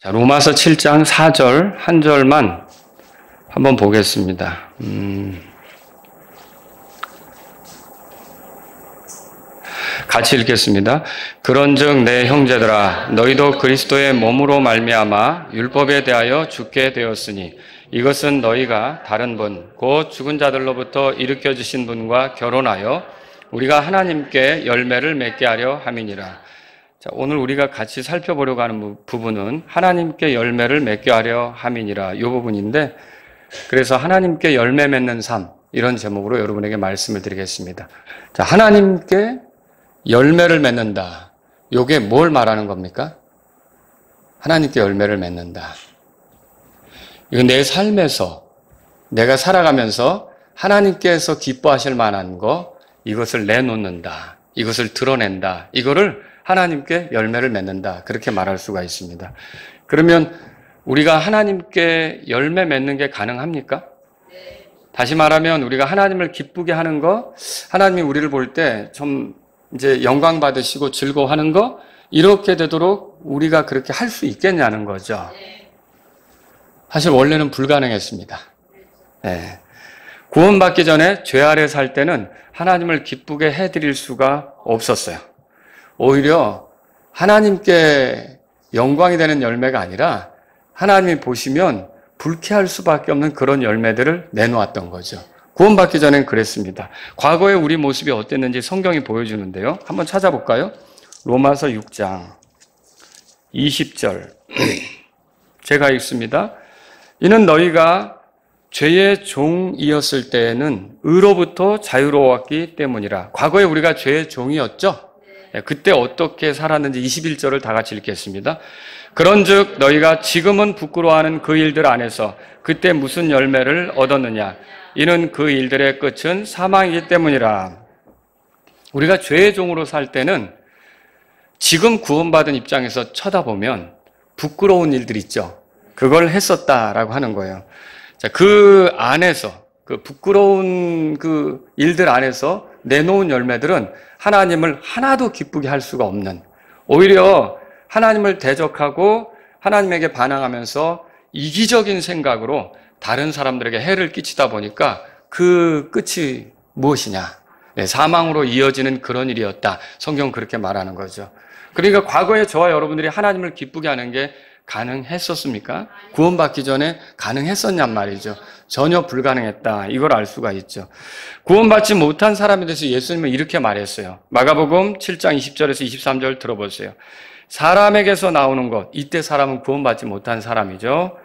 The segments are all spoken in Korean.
자, 로마서 7장 4절 한 절만 한번 보겠습니다. 같이 읽겠습니다. 그런즉 내 형제들아 너희도 그리스도의 몸으로 말미암아 율법에 대하여 죽게 되었으니 이것은 너희가 다른 분 곧 죽은 자들로부터 일으켜 주신 분과 결혼하여 우리가 하나님께 열매를 맺게 하려 함이니라. 자, 오늘 우리가 같이 살펴보려고 하는 부분은 하나님께 열매를 맺게 하려 함이니라 이 부분인데, 그래서 하나님께 열매 맺는 삶, 이런 제목으로 여러분에게 말씀을 드리겠습니다. 자, 하나님께 열매를 맺는다. 이게 뭘 말하는 겁니까? 하나님께 열매를 맺는다. 이건 내 삶에서 내가 살아가면서 하나님께서 기뻐하실 만한 거, 이것을 내놓는다. 이것을 드러낸다. 이거를 하나님께 열매를 맺는다. 그렇게 말할 수가 있습니다. 그러면 우리가 하나님께 열매 맺는 게 가능합니까? 다시 말하면 우리가 하나님을 기쁘게 하는 거, 하나님이 우리를 볼 때 좀 이제 영광 받으시고 즐거워하는 거, 이렇게 되도록 우리가 그렇게 할 수 있겠냐는 거죠. 사실 원래는 불가능했습니다. 네. 구원받기 전에 죄 아래 살 때는 하나님을 기쁘게 해드릴 수가 없었어요. 오히려 하나님께 영광이 되는 열매가 아니라 하나님이 보시면 불쾌할 수밖에 없는 그런 열매들을 내놓았던 거죠. 구원받기 전엔 그랬습니다. 과거에 우리 모습이 어땠는지 성경이 보여주는데요. 한번 찾아볼까요? 로마서 6장 20절 제가 읽습니다. 이는 너희가 죄의 종이었을 때에는 의로부터 자유로웠기 때문이라. 과거에 우리가 죄의 종이었죠? 그때 어떻게 살았는지 21절을 다 같이 읽겠습니다. 그런즉 너희가 지금은 부끄러워하는 그 일들 안에서 그때 무슨 열매를 얻었느냐? 이는 그 일들의 끝은 사망이기 때문이라. 우리가 죄의 종으로 살 때는 지금 구원받은 입장에서 쳐다보면 부끄러운 일들 있죠. 그걸 했었다라고 하는 거예요. 자, 그 안에서, 그 부끄러운 그 일들 안에서 내놓은 열매들은 하나님을 하나도 기쁘게 할 수가 없는, 오히려 하나님을 대적하고 하나님에게 반항하면서 이기적인 생각으로 다른 사람들에게 해를 끼치다 보니까 그 끝이 무엇이냐? 네, 사망으로 이어지는 그런 일이었다. 성경은 그렇게 말하는 거죠. 그러니까 과거에 저와 여러분들이 하나님을 기쁘게 하는 게 가능했었습니까? 구원받기 전에 가능했었냔 말이죠. 전혀 불가능했다. 이걸 알 수가 있죠. 구원받지 못한 사람에 대해서 예수님은 이렇게 말했어요. 마가복음 7장 20절에서 23절 들어보세요. 사람에게서 나오는 것, 이때 사람은 구원받지 못한 사람이죠.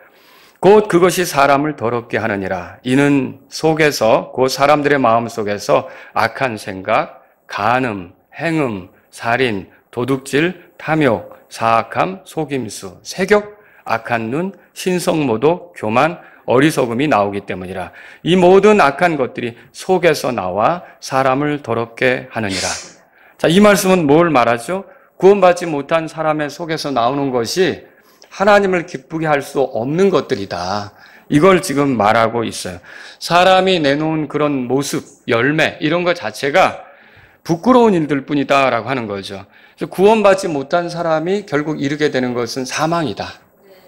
곧 그것이 사람을 더럽게 하느니라. 이는 속에서, 곧 사람들의 마음 속에서 악한 생각, 간음, 행음, 살인, 도둑질, 탐욕, 사악함, 속임수, 세격, 악한 눈, 신성모독, 교만, 어리석음이 나오기 때문이라. 이 모든 악한 것들이 속에서 나와 사람을 더럽게 하느니라. 자, 이 말씀은 뭘 말하죠? 구원받지 못한 사람의 속에서 나오는 것이 하나님을 기쁘게 할 수 없는 것들이다. 이걸 지금 말하고 있어요. 사람이 내놓은 그런 모습, 열매, 이런 것 자체가 부끄러운 일들 뿐이다라고 하는 거죠. 구원받지 못한 사람이 결국 이르게 되는 것은 사망이다.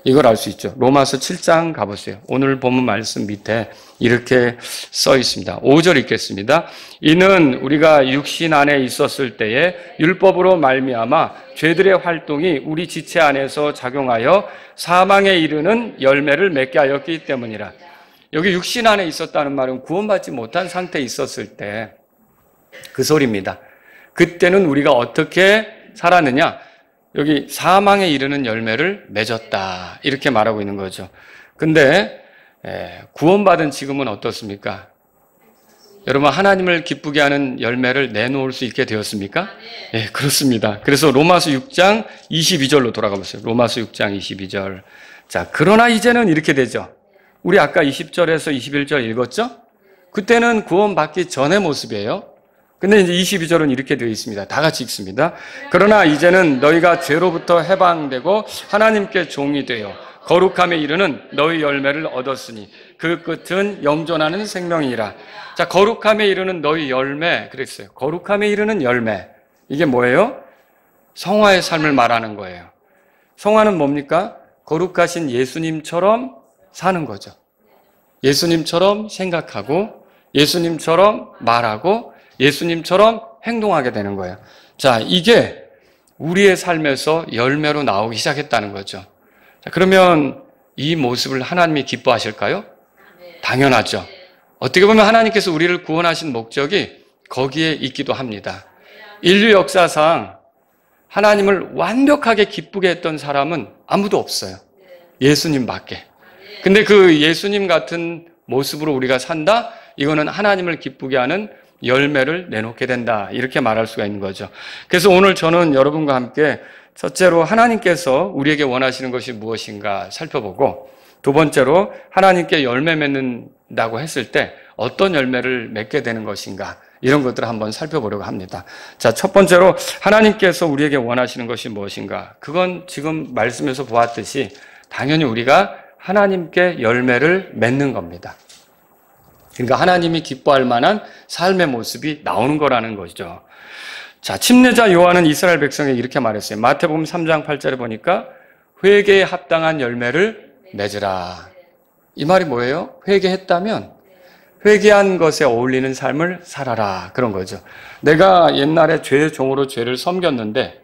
이걸 알 수 있죠. 로마서 7장 가보세요. 오늘 본문 말씀 밑에 이렇게 써 있습니다. 5절 읽겠습니다. 이는 우리가 육신 안에 있었을 때에 율법으로 말미암아 죄들의 활동이 우리 지체 안에서 작용하여 사망에 이르는 열매를 맺게 하였기 때문이라. 여기 육신 안에 있었다는 말은 구원받지 못한 상태에 있었을 때 그 소리입니다. 그때는 우리가 어떻게 살았느냐? 여기 사망에 이르는 열매를 맺었다. 이렇게 말하고 있는 거죠. 근데 구원받은 지금은 어떻습니까? 여러분, 하나님을 기쁘게 하는 열매를 내놓을 수 있게 되었습니까? 예, 그렇습니다. 그래서 로마서 6장 22절로 돌아가 보세요. 로마서 6장 22절. 자, 그러나 이제는 이렇게 되죠. 우리 아까 20절에서 21절 읽었죠? 그때는 구원받기 전의 모습이에요. 근데 이제 22절은 이렇게 되어 있습니다. 다 같이 읽습니다. 그러나 이제는 너희가 죄로부터 해방되고 하나님께 종이 되어 거룩함에 이르는 너희 열매를 얻었으니 그 끝은 영존하는 생명이라. 자, 거룩함에 이르는 너희 열매 그랬어요. 거룩함에 이르는 열매. 이게 뭐예요? 성화의 삶을 말하는 거예요. 성화는 뭡니까? 거룩하신 예수님처럼 사는 거죠. 예수님처럼 생각하고 예수님처럼 말하고 예수님처럼 행동하게 되는 거예요. 자, 이게 우리의 삶에서 열매로 나오기 시작했다는 거죠. 자, 그러면 이 모습을 하나님이 기뻐하실까요? 당연하죠. 어떻게 보면 하나님께서 우리를 구원하신 목적이 거기에 있기도 합니다. 인류 역사상 하나님을 완벽하게 기쁘게 했던 사람은 아무도 없어요. 예수님밖에. 근데 그 예수님 같은 모습으로 우리가 산다? 이거는 하나님을 기쁘게 하는 열매를 내놓게 된다. 이렇게 말할 수가 있는 거죠. 그래서 오늘 저는 여러분과 함께 첫째로 하나님께서 우리에게 원하시는 것이 무엇인가 살펴보고, 두 번째로 하나님께 열매 맺는다고 했을 때 어떤 열매를 맺게 되는 것인가, 이런 것들을 한번 살펴보려고 합니다. 자, 첫 번째로 하나님께서 우리에게 원하시는 것이 무엇인가? 그건 지금 말씀에서 보았듯이 당연히 우리가 하나님께 열매를 맺는 겁니다. 그러니까 하나님이 기뻐할 만한 삶의 모습이 나오는 거라는 거죠. 자, 침례자 요한은 이스라엘 백성에게 이렇게 말했어요. 마태복음 3장 8절에 보니까 회개에 합당한 열매를 맺으라. 이 말이 뭐예요? 회개했다면 회개한 것에 어울리는 삶을 살아라. 그런 거죠. 내가 옛날에 죄의 종으로 죄를 섬겼는데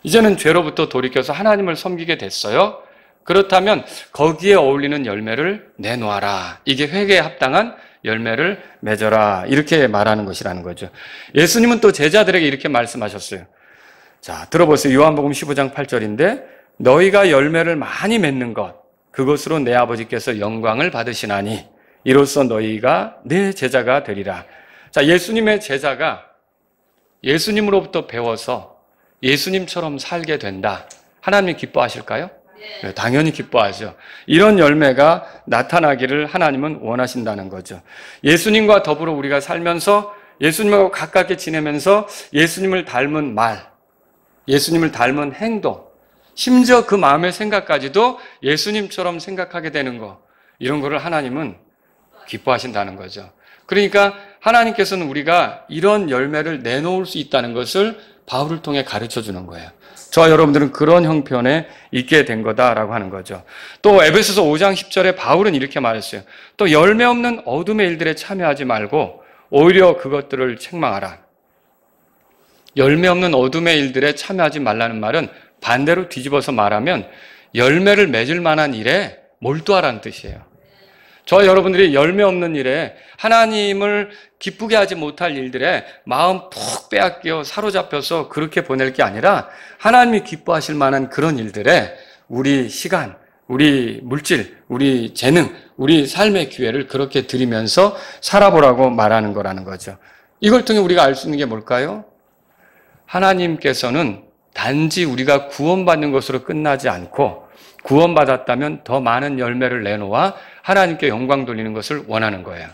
이제는 죄로부터 돌이켜서 하나님을 섬기게 됐어요. 그렇다면 거기에 어울리는 열매를 내놓아라. 이게 회개에 합당한 열매를 맺어라. 이렇게 말하는 것이라는 거죠. 예수님은 또 제자들에게 이렇게 말씀하셨어요. 자, 들어보세요. 요한복음 15장 8절인데 너희가 열매를 많이 맺는 것, 그것으로 내 아버지께서 영광을 받으시나니 이로써 너희가 내 제자가 되리라. 자, 예수님의 제자가 예수님으로부터 배워서 예수님처럼 살게 된다. 하나님이 기뻐하실까요? 네, 당연히 기뻐하죠. 이런 열매가 나타나기를 하나님은 원하신다는 거죠. 예수님과 더불어 우리가 살면서 예수님하고 가깝게 지내면서 예수님을 닮은 말, 예수님을 닮은 행동, 심지어 그 마음의 생각까지도 예수님처럼 생각하게 되는 거, 이런 거를 하나님은 기뻐하신다는 거죠. 그러니까 하나님께서는 우리가 이런 열매를 내놓을 수 있다는 것을 바울을 통해 가르쳐 주는 거예요. 저와 여러분들은 그런 형편에 있게 된 거다라고 하는 거죠. 또 에베소서 5장 10절에 바울은 이렇게 말했어요. 또 열매 없는 어둠의 일들에 참여하지 말고 오히려 그것들을 책망하라. 열매 없는 어둠의 일들에 참여하지 말라는 말은 반대로 뒤집어서 말하면 열매를 맺을 만한 일에 몰두하라는 뜻이에요. 저와 여러분들이 열매 없는 일에, 하나님을 기쁘게 하지 못할 일들에 마음 푹 빼앗겨 사로잡혀서 그렇게 보낼 게 아니라 하나님이 기뻐하실 만한 그런 일들에 우리 시간, 우리 물질, 우리 재능, 우리 삶의 기회를 그렇게 드리면서 살아보라고 말하는 거라는 거죠. 이걸 통해 우리가 알 수 있는 게 뭘까요? 하나님께서는 단지 우리가 구원받는 것으로 끝나지 않고 구원받았다면 더 많은 열매를 내놓아 하나님께 영광 돌리는 것을 원하는 거예요.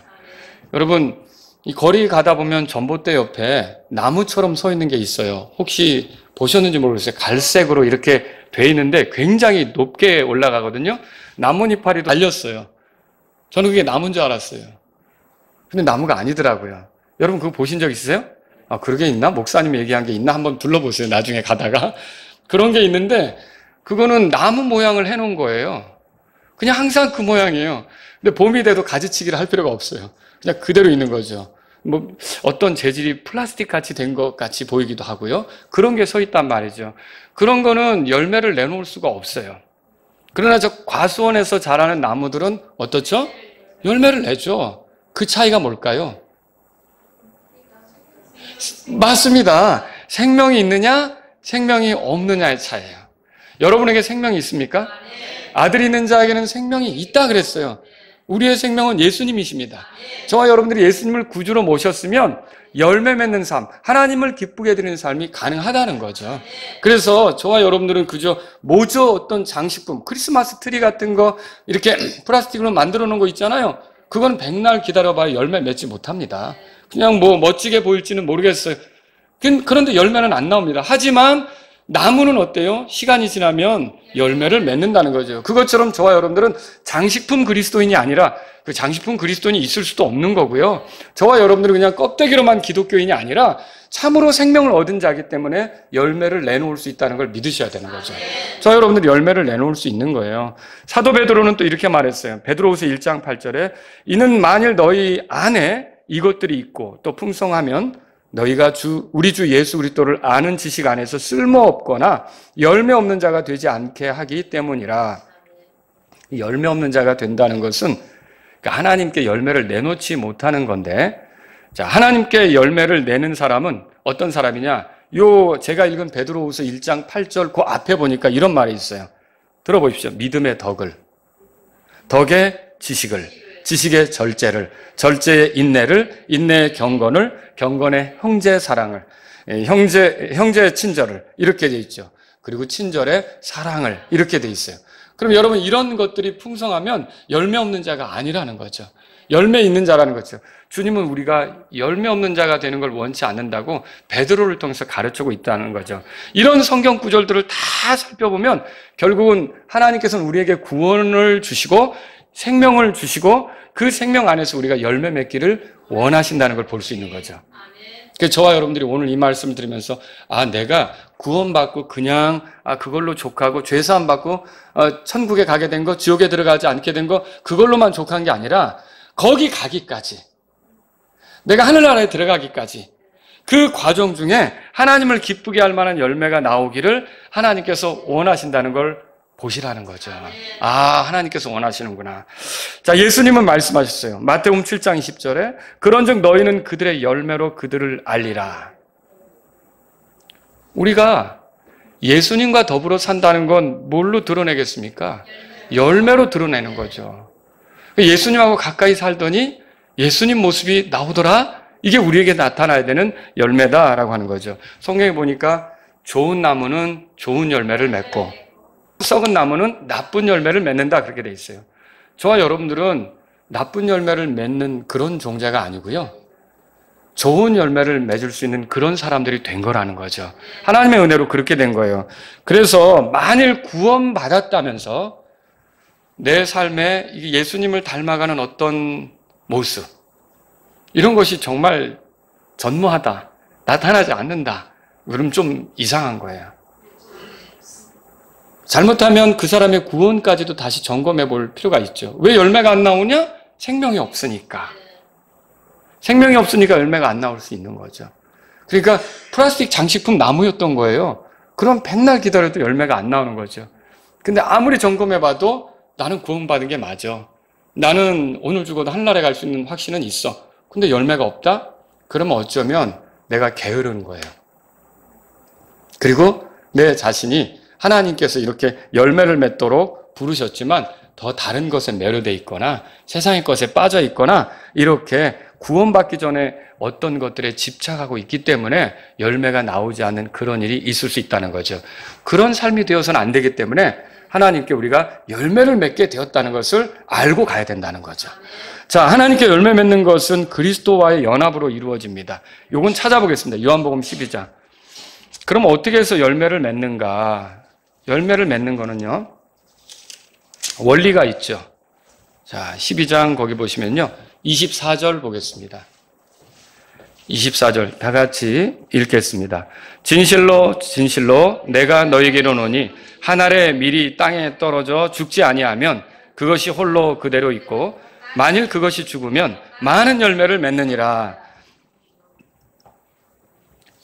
여러분, 이 거리 가다 보면 전봇대 옆에 나무처럼 서 있는 게 있어요. 혹시 보셨는지 모르겠어요. 갈색으로 이렇게 돼 있는데 굉장히 높게 올라가거든요. 나뭇잎파리도 달렸어요. 저는 그게 나무인 줄 알았어요. 근데 나무가 아니더라고요. 여러분 그거 보신 적 있으세요? 아, 그런 게 있나? 목사님이 얘기한 게 있나? 한번 둘러보세요. 나중에 가다가. 그런 게 있는데 그거는 나무 모양을 해놓은 거예요. 그냥 항상 그 모양이에요. 근데 봄이 돼도 가지치기를 할 필요가 없어요. 그냥 그대로 있는 거죠. 뭐 어떤 재질이 플라스틱 같이 된 것 같이 보이기도 하고요. 그런 게 서 있단 말이죠. 그런 거는 열매를 내놓을 수가 없어요. 그러나 저 과수원에서 자라는 나무들은 어떻죠? 열매를 내죠. 그 차이가 뭘까요? 맞습니다. 생명이 있느냐, 생명이 없느냐의 차이예요. 여러분에게 생명이 있습니까? 아들이 있는 자에게는 생명이 있다 그랬어요. 우리의 생명은 예수님이십니다. 저와 여러분들이 예수님을 구주로 모셨으면 열매 맺는 삶, 하나님을 기쁘게 해드리는 삶이 가능하다는 거죠. 그래서 저와 여러분들은 그저 모조 어떤 장식품, 크리스마스 트리 같은 거 이렇게 플라스틱으로 만들어 놓은 거 있잖아요. 그건 백날 기다려봐야 열매 맺지 못합니다. 그냥 뭐 멋지게 보일지는 모르겠어요. 그런데 열매는 안 나옵니다. 하지만 나무는 어때요? 시간이 지나면 열매를 맺는다는 거죠. 그것처럼 저와 여러분들은 장식품 그리스도인이 아니라 그 장식품 그리스도인이 있을 수도 없는 거고요. 저와 여러분들은 그냥 껍데기로만 기독교인이 아니라 참으로 생명을 얻은 자이기 때문에 열매를 내놓을 수 있다는 걸 믿으셔야 되는 거죠. 저 여러분들이 열매를 내놓을 수 있는 거예요. 사도 베드로는 또 이렇게 말했어요. 베드로후서 1장 8절에 이는 만일 너희 안에 이것들이 있고 또 풍성하면 너희가 우리 주 예수 그리스도를 아는 지식 안에서 쓸모없거나 열매 없는 자가 되지 않게 하기 때문이라. 열매 없는 자가 된다는 것은 하나님께 열매를 내놓지 못하는 건데, 자, 하나님께 열매를 내는 사람은 어떤 사람이냐? 제가 읽은 베드로후서 1장 8절 그 앞에 보니까 이런 말이 있어요. 들어보십시오. 믿음의 덕의 지식을, 지식의 절제를, 절제의 인내를, 인내의 경건을, 경건의 형제 사랑을, 형제의 친절을 이렇게 돼 있죠. 그리고 친절의 사랑을 이렇게 돼 있어요. 그럼 여러분 이런 것들이 풍성하면 열매 없는 자가 아니라는 거죠. 열매 있는 자라는 거죠. 주님은 우리가 열매 없는 자가 되는 걸 원치 않는다고 베드로를 통해서 가르치고 있다는 거죠. 이런 성경 구절들을 다 살펴보면 결국은 하나님께서는 우리에게 구원을 주시고 생명을 주시고 그 생명 안에서 우리가 열매 맺기를 원하신다는 걸 볼 수 있는 거죠. 그래서 저와 여러분들이 오늘 이 말씀을 들으면서 내가 구원받고 그냥 그걸로 족하고 죄사함 받고 천국에 가게 된 거, 지옥에 들어가지 않게 된 거 그걸로만 족한 게 아니라 거기 가기까지, 내가 하늘나라에 들어가기까지 그 과정 중에 하나님을 기쁘게 할 만한 열매가 나오기를 하나님께서 원하신다는 걸 보시라는 거죠. 하나님께서 원하시는구나. 자, 예수님은 말씀하셨어요. 마태복음 7장 20절에 그런즉 너희는 그들의 열매로 그들을 알리라. 우리가 예수님과 더불어 산다는 건 뭘로 드러내겠습니까? 열매로 드러내는 거죠. 예수님하고 가까이 살더니 예수님 모습이 나오더라? 이게 우리에게 나타나야 되는 열매다라고 하는 거죠. 성경에 보니까 좋은 나무는 좋은 열매를 맺고 썩은 나무는 나쁜 열매를 맺는다 그렇게 돼 있어요. 저와 여러분들은 나쁜 열매를 맺는 그런 종자가 아니고요. 좋은 열매를 맺을 수 있는 그런 사람들이 된 거라는 거죠. 하나님의 은혜로 그렇게 된 거예요. 그래서 만일 구원받았다면서 내 삶에 예수님을 닮아가는 어떤 모습, 이런 것이 정말 전무하다, 나타나지 않는다, 그럼 좀 이상한 거예요. 잘못하면 그 사람의 구원까지도 다시 점검해 볼 필요가 있죠. 왜 열매가 안 나오냐? 생명이 없으니까. 생명이 없으니까 열매가 안 나올 수 있는 거죠. 그러니까 플라스틱 장식품 나무였던 거예요. 그럼 백날 기다려도 열매가 안 나오는 거죠. 근데 아무리 점검해 봐도 나는 구원받은 게 맞아. 나는 오늘 죽어도 하늘나라에 갈 수 있는 확신은 있어. 근데 열매가 없다? 그러면 어쩌면 내가 게으른 거예요. 그리고 내 자신이 하나님께서 이렇게 열매를 맺도록 부르셨지만 더 다른 것에 매료되어 있거나 세상의 것에 빠져 있거나 이렇게 구원받기 전에 어떤 것들에 집착하고 있기 때문에 열매가 나오지 않는 그런 일이 있을 수 있다는 거죠. 그런 삶이 되어서는 안 되기 때문에 하나님께 우리가 열매를 맺게 되었다는 것을 알고 가야 된다는 거죠. 자, 하나님께 열매 맺는 것은 그리스도와의 연합으로 이루어집니다. 요건 찾아보겠습니다. 요한복음 12장. 그럼 어떻게 해서 열매를 맺는가? 열매를 맺는 거는요, 원리가 있죠. 자, 12장 거기 보시면요, 24절 보겠습니다. 24절 다 같이 읽겠습니다. 진실로 진실로 내가 너희에게 이르노니 한 알의 밀이 땅에 떨어져 죽지 아니하면 그것이 홀로 그대로 있고 만일 그것이 죽으면 많은 열매를 맺느니라.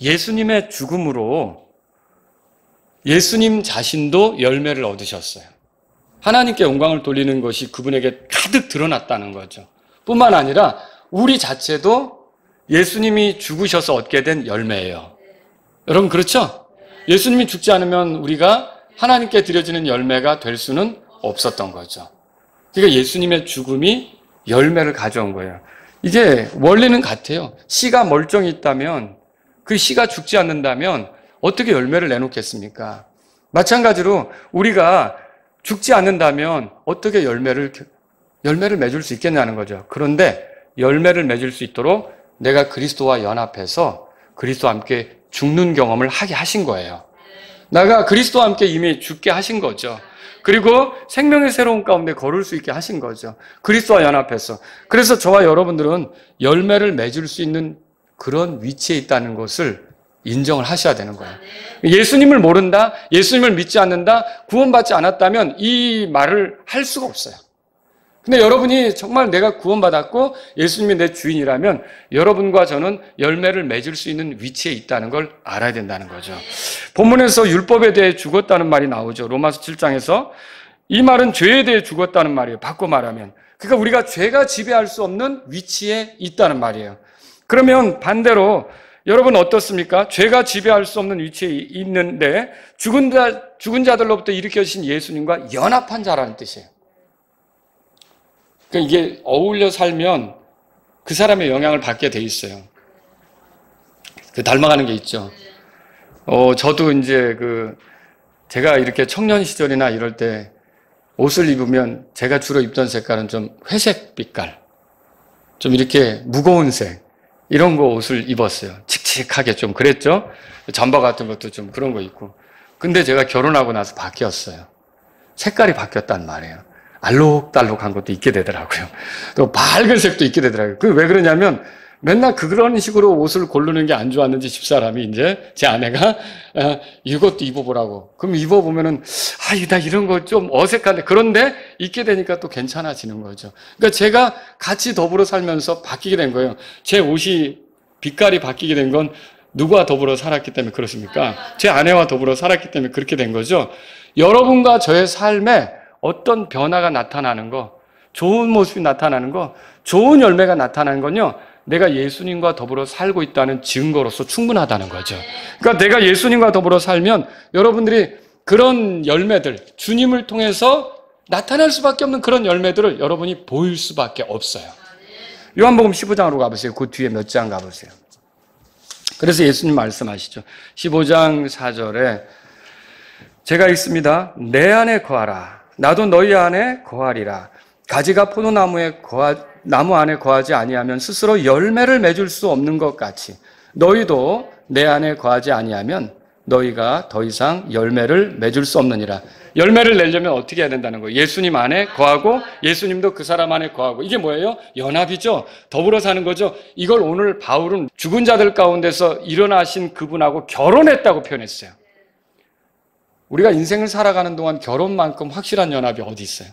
예수님의 죽음으로 예수님 자신도 열매를 얻으셨어요. 하나님께 영광을 돌리는 것이 그분에게 가득 드러났다는 거죠. 뿐만 아니라 우리 자체도 예수님이 죽으셔서 얻게 된 열매예요. 여러분 그렇죠? 예수님이 죽지 않으면 우리가 하나님께 드려지는 열매가 될 수는 없었던 거죠. 그러니까 예수님의 죽음이 열매를 가져온 거예요. 이게 원리는 같아요. 씨가 멀쩡히 있다면, 그 씨가 죽지 않는다면 어떻게 열매를 내놓겠습니까? 마찬가지로 우리가 죽지 않는다면 어떻게 열매를 맺을 수 있겠냐는 거죠. 그런데 열매를 맺을 수 있도록 내가 그리스도와 연합해서 그리스도와 함께 죽는 경험을 하게 하신 거예요. 내가 그리스도와 함께 이미 죽게 하신 거죠. 그리고 생명의 새로운 가운데 걸을 수 있게 하신 거죠. 그리스도와 연합해서. 그래서 저와 여러분들은 열매를 맺을 수 있는 그런 위치에 있다는 것을 인정을 하셔야 되는 거예요. 예수님을 모른다, 예수님을 믿지 않는다, 구원받지 않았다면 이 말을 할 수가 없어요. 근데 여러분이 정말 내가 구원받았고 예수님이 내 주인이라면 여러분과 저는 열매를 맺을 수 있는 위치에 있다는 걸 알아야 된다는 거죠. 본문에서 율법에 대해 죽었다는 말이 나오죠. 로마서 7장에서 이 말은 죄에 대해 죽었다는 말이에요. 바꿔 말하면. 그러니까 우리가 죄가 지배할 수 없는 위치에 있다는 말이에요. 그러면 반대로 여러분 어떻습니까? 죄가 지배할 수 없는 위치에 있는데 죽은 자들로부터 일으켜주신 예수님과 연합한 자라는 뜻이에요. 그러니까 이게 어울려 살면 그 사람의 영향을 받게 돼 있어요. 닮아가는 게 있죠. 저도 이제 제가 이렇게 청년 시절이나 이럴 때 옷을 입으면 제가 주로 입던 색깔은 좀 회색 빛깔, 좀 이렇게 무거운 색, 이런 거 옷을 입었어요. 칙칙하게 좀 그랬죠? 잠바 같은 것도 좀 그런 거 입고. 근데 제가 결혼하고 나서 바뀌었어요. 색깔이 바뀌었단 말이에요. 알록달록한 것도 입게 되더라고요. 또 밝은 색도 입게 되더라고요. 왜 그러냐면 맨날 그런 식으로 옷을 고르는 게 안 좋았는지 집사람이 이제 제 아내가 이것도 입어보라고. 그럼 입어보면은 나 이런 거 좀 어색한데 그런데 입게 되니까 또 괜찮아지는 거죠. 그러니까 제가 같이 더불어 살면서 바뀌게 된 거예요. 제 옷이 빛깔이 바뀌게 된 건 누구와 더불어 살았기 때문에 그렇습니까? 제 아내와 더불어 살았기 때문에 그렇게 된 거죠. 여러분과 저의 삶에 어떤 변화가 나타나는 거, 좋은 모습이 나타나는 거, 좋은 열매가 나타나는 건요, 내가 예수님과 더불어 살고 있다는 증거로서 충분하다는 거죠. 그러니까 내가 예수님과 더불어 살면 여러분들이 그런 열매들, 주님을 통해서 나타날 수밖에 없는 그런 열매들을 여러분이 보일 수밖에 없어요. 요한복음 15장으로 가보세요. 그 뒤에 몇 장 가보세요. 그래서 예수님 말씀하시죠. 15장 4절에 제가 읽습니다. 내 안에 거하라. 나도 너희 안에 거하리라. 가지가 포도나무 안에 거하지 아니하면 스스로 열매를 맺을 수 없는 것 같이 너희도 내 안에 거하지 아니하면 너희가 더 이상 열매를 맺을 수 없느니라. 열매를 내려면 어떻게 해야 된다는 거예요? 예수님 안에 거하고 예수님도 그 사람 안에 거하고. 이게 뭐예요? 연합이죠. 더불어 사는 거죠. 이걸 오늘 바울은 죽은 자들 가운데서 일어나신 그분하고 결혼했다고 표현했어요. 우리가 인생을 살아가는 동안 결혼만큼 확실한 연합이 어디 있어요?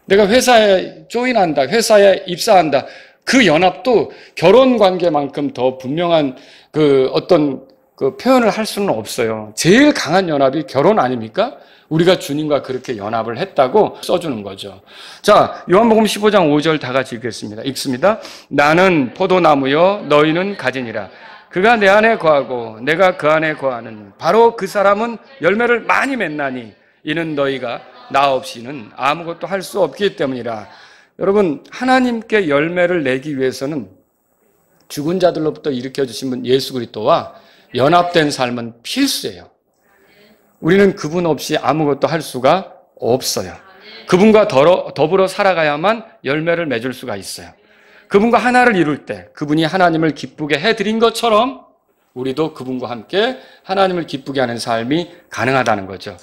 내가 회사에 조인한다, 회사에 입사한다. 그 연합도 결혼 관계만큼 더 분명한 어떤 표현을 할 수는 없어요. 제일 강한 연합이 결혼 아닙니까? 우리가 주님과 그렇게 연합을 했다고 써주는 거죠. 자, 요한복음 15장 5절 다 같이 읽습니다. 나는 포도나무여 너희는 가지니라. 그가 내 안에 거하고 내가 그 안에 거하는 바로 그 사람은 열매를 많이 맺나니 이는 너희가 나 없이는 아무것도 할 수 없기 때문이라. 여러분, 하나님께 열매를 내기 위해서는 죽은 자들로부터 일으켜주신 분 예수 그리스도와 연합된 삶은 필수예요. 우리는 그분 없이 아무것도 할 수가 없어요. 그분과 더불어 살아가야만 열매를 맺을 수가 있어요. 그분과 하나를 이룰 때 그분이 하나님을 기쁘게 해드린 것처럼 우리도 그분과 함께 하나님을 기쁘게 하는 삶이 가능하다는 거죠.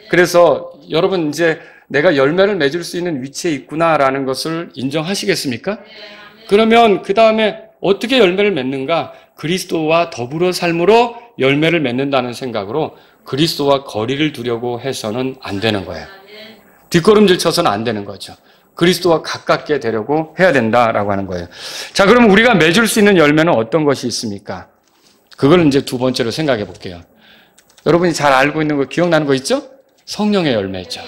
그래서 여러분 이제 내가 열매를 맺을 수 있는 위치에 있구나라는 것을 인정하시겠습니까? 그러면 그 다음에 어떻게 열매를 맺는가? 그리스도와 더불어 삶으로 열매를 맺는다는 생각으로 그리스도와 거리를 두려고 해서는 안 되는 거예요. 뒷걸음질 쳐서는 안 되는 거죠. 그리스도와 가깝게 되려고 해야 된다라고 하는 거예요. 자, 그럼 우리가 맺을 수 있는 열매는 어떤 것이 있습니까? 그걸 이제 두 번째로 생각해 볼게요. 여러분이 잘 알고 있는 거 기억나는 거 있죠? 성령의 열매죠.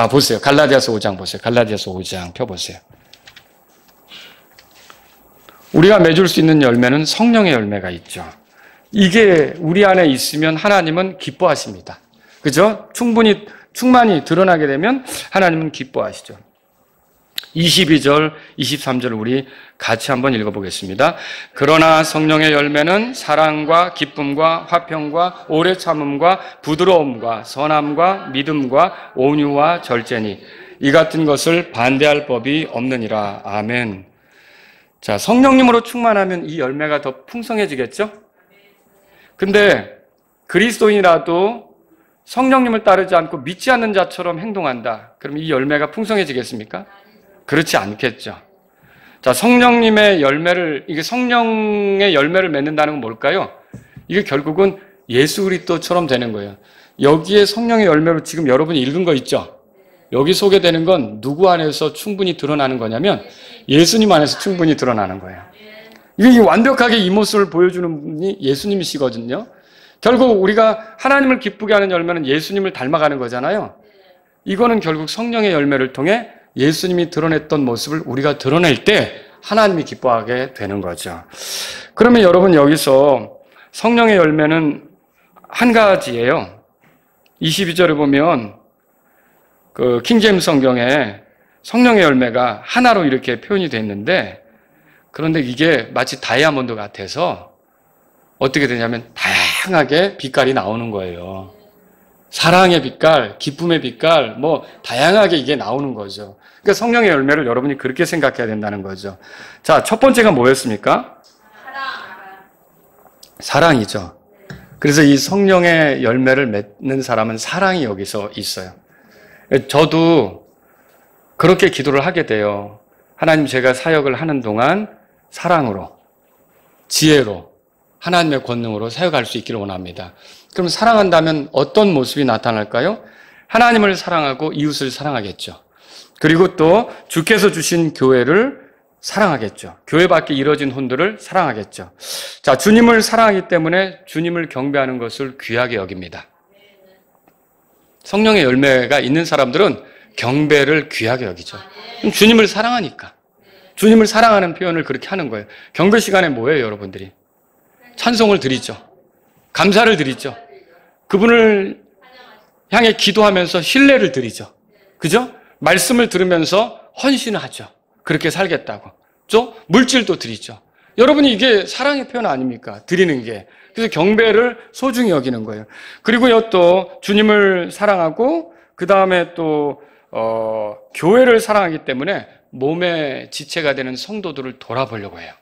보세요. 갈라디아서 5장 보세요. 갈라디아서 5장 펴보세요. 우리가 맺을 수 있는 열매는 성령의 열매가 있죠. 이게 우리 안에 있으면 하나님은 기뻐하십니다. 그죠? 충만히 드러나게 되면 하나님은 기뻐하시죠. 22절, 23절 우리 같이 한번 읽어보겠습니다. 그러나 성령의 열매는 사랑과 기쁨과 화평과 오래 참음과 부드러움과 선함과 믿음과 온유와 절제니 이 같은 것을 반대할 법이 없느니라. 아멘. 자, 성령님으로 충만하면 이 열매가 더 풍성해지겠죠? 근데 그리스도인이라도 성령님을 따르지 않고 믿지 않는 자처럼 행동한다. 그럼 이 열매가 풍성해지겠습니까? 그렇지 않겠죠. 자, 성령님의 열매를, 이게 성령의 열매를 맺는다는 건 뭘까요? 이게 결국은 예수 그리스도처럼 되는 거예요. 여기에 성령의 열매로 지금 여러분이 읽은 거 있죠? 여기 소개되는 건 누구 안에서 충분히 드러나는 거냐면 예수님 안에서 충분히 드러나는 거예요. 이게 완벽하게 이 모습을 보여주는 분이 예수님이시거든요. 결국 우리가 하나님을 기쁘게 하는 열매는 예수님을 닮아가는 거잖아요. 이거는 결국 성령의 열매를 통해 예수님이 드러냈던 모습을 우리가 드러낼 때 하나님이 기뻐하게 되는 거죠. 그러면 여러분 여기서 성령의 열매는 한 가지예요. 22절에 보면 그 킹제임스 성경에 성령의 열매가 하나로 이렇게 표현이 됐는데, 그런데 이게 마치 다이아몬드 같아서 어떻게 되냐면 다양하게 빛깔이 나오는 거예요. 사랑의 빛깔, 기쁨의 빛깔, 뭐 다양하게 이게 나오는 거죠. 그러니까 성령의 열매를 여러분이 그렇게 생각해야 된다는 거죠. 자, 첫 번째가 뭐였습니까? 사랑이죠. 그래서 이 성령의 열매를 맺는 사람은 사랑이 여기서 있어요. 저도 그렇게 기도를 하게 돼요. 하나님, 제가 사역을 하는 동안 사랑으로, 지혜로, 하나님의 권능으로 사역할 수 있기를 원합니다. 그럼 사랑한다면 어떤 모습이 나타날까요? 하나님을 사랑하고 이웃을 사랑하겠죠. 그리고 또 주께서 주신 교회를 사랑하겠죠. 교회 밖에 이뤄진 혼들을 사랑하겠죠. 자, 주님을 사랑하기 때문에 주님을 경배하는 것을 귀하게 여깁니다. 성령의 열매가 있는 사람들은 경배를 귀하게 여기죠. 주님을 사랑하니까. 주님을 사랑하는 표현을 그렇게 하는 거예요. 경배 시간에 뭐예요, 여러분들이? 찬송을 드리죠. 감사를 드리죠. 그분을 향해 기도하면서 신뢰를 드리죠. 그죠? 말씀을 들으면서 헌신을 하죠. 그렇게 살겠다고. 또 물질도 드리죠. 여러분이 이게 사랑의 표현 아닙니까? 드리는 게. 그래서 경배를 소중히 여기는 거예요. 그리고요, 또 주님을 사랑하고 그 다음에 또 교회를 사랑하기 때문에 몸의 지체가 되는 성도들을 돌아보려고 해요.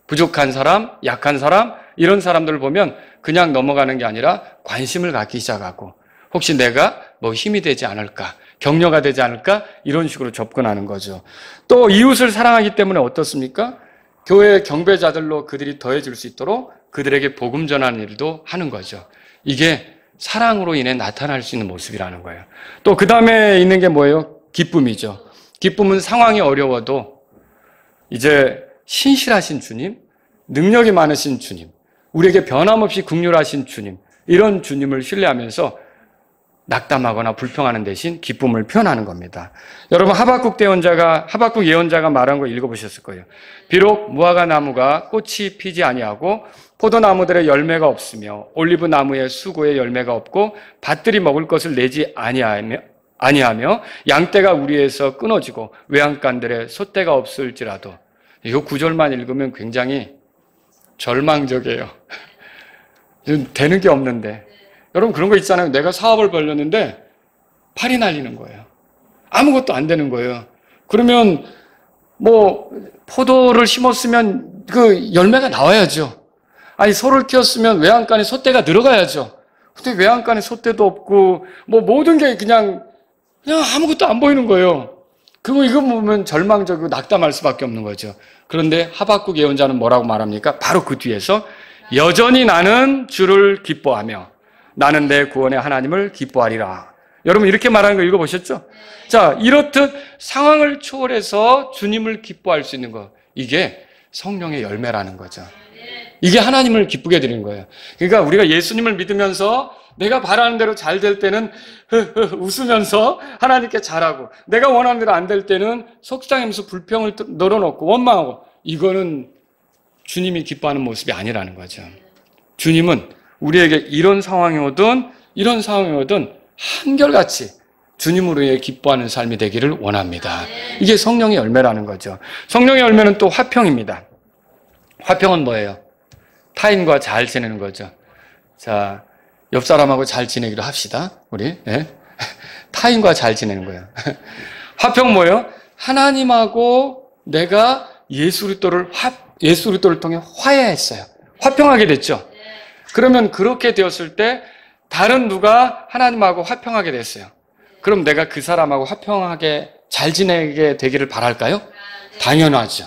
부족한 사람, 약한 사람, 이런 사람들을 보면 그냥 넘어가는 게 아니라 관심을 갖기 시작하고, 혹시 내가 뭐 힘이 되지 않을까, 격려가 되지 않을까, 이런 식으로 접근하는 거죠. 또 이웃을 사랑하기 때문에 어떻습니까? 교회 경배자들로 그들이 더해질 수 있도록 그들에게 복음 전하는 일도 하는 거죠. 이게 사랑으로 인해 나타날 수 있는 모습이라는 거예요. 또 그 다음에 있는 게 뭐예요? 기쁨이죠. 기쁨은 상황이 어려워도 이제 신실하신 주님, 능력이 많으신 주님, 우리에게 변함없이 긍휼하신 주님, 이런 주님을 신뢰하면서 낙담하거나 불평하는 대신 기쁨을 표현하는 겁니다. 여러분, 하박국 예언자가 말한 거 읽어보셨을 거예요. 비록 무화과 나무가 꽃이 피지 아니하고 포도나무들의 열매가 없으며 올리브 나무의 수고의 열매가 없고 밭들이 먹을 것을 내지 아니하며 양떼가 우리에서 끊어지고 외양간들의 솥대가 없을지라도, 이 구절만 읽으면 굉장히 절망적이에요. 되는 게 없는데. 여러분, 그런 거 있잖아요. 내가 사업을 벌렸는데 팔이 날리는 거예요. 아무것도 안 되는 거예요. 그러면 뭐 포도를 심었으면 그 열매가 나와야죠. 아니, 소를 키웠으면 외양간에 솥대가 들어가야죠. 근데 외양간에 솥대도 없고 뭐 모든 게 그냥 아무것도 안 보이는 거예요. 그리고 이거 보면 절망적이고 낙담할 수밖에 없는 거죠. 그런데 하박국 예언자는 뭐라고 말합니까? 바로 그 뒤에서 여전히 나는 주를 기뻐하며 나는 내 구원의 하나님을 기뻐하리라. 여러분, 이렇게 말하는 거 읽어보셨죠? 자, 이렇듯 상황을 초월해서 주님을 기뻐할 수 있는 거, 이게 성령의 열매라는 거죠. 이게 하나님을 기쁘게 드리는 거예요. 그러니까 우리가 예수님을 믿으면서 내가 바라는 대로 잘 될 때는 웃으면서 하나님께 잘하고, 내가 원하는 대로 안 될 때는 속상하면서 불평을 늘어놓고 원망하고, 이거는 주님이 기뻐하는 모습이 아니라는 거죠. 주님은 우리에게 이런 상황이 오든 한결같이 주님으로 인해 기뻐하는 삶이 되기를 원합니다. 이게 성령의 열매라는 거죠. 성령의 열매는 또 화평입니다. 화평은 뭐예요? 타인과 잘 지내는 거죠. 자, 옆 사람하고 잘 지내기로 합시다. 우리. 네? 타인과 잘 지내는 거예요. 화평 뭐예요? 하나님하고 내가 예수 그리스도를 통해 화해했어요. 화평하게 됐죠. 그러면 그렇게 되었을 때 다른 누가 하나님하고 화평하게 됐어요. 그럼 내가 그 사람하고 화평하게 잘 지내게 되기를 바랄까요? 당연하죠.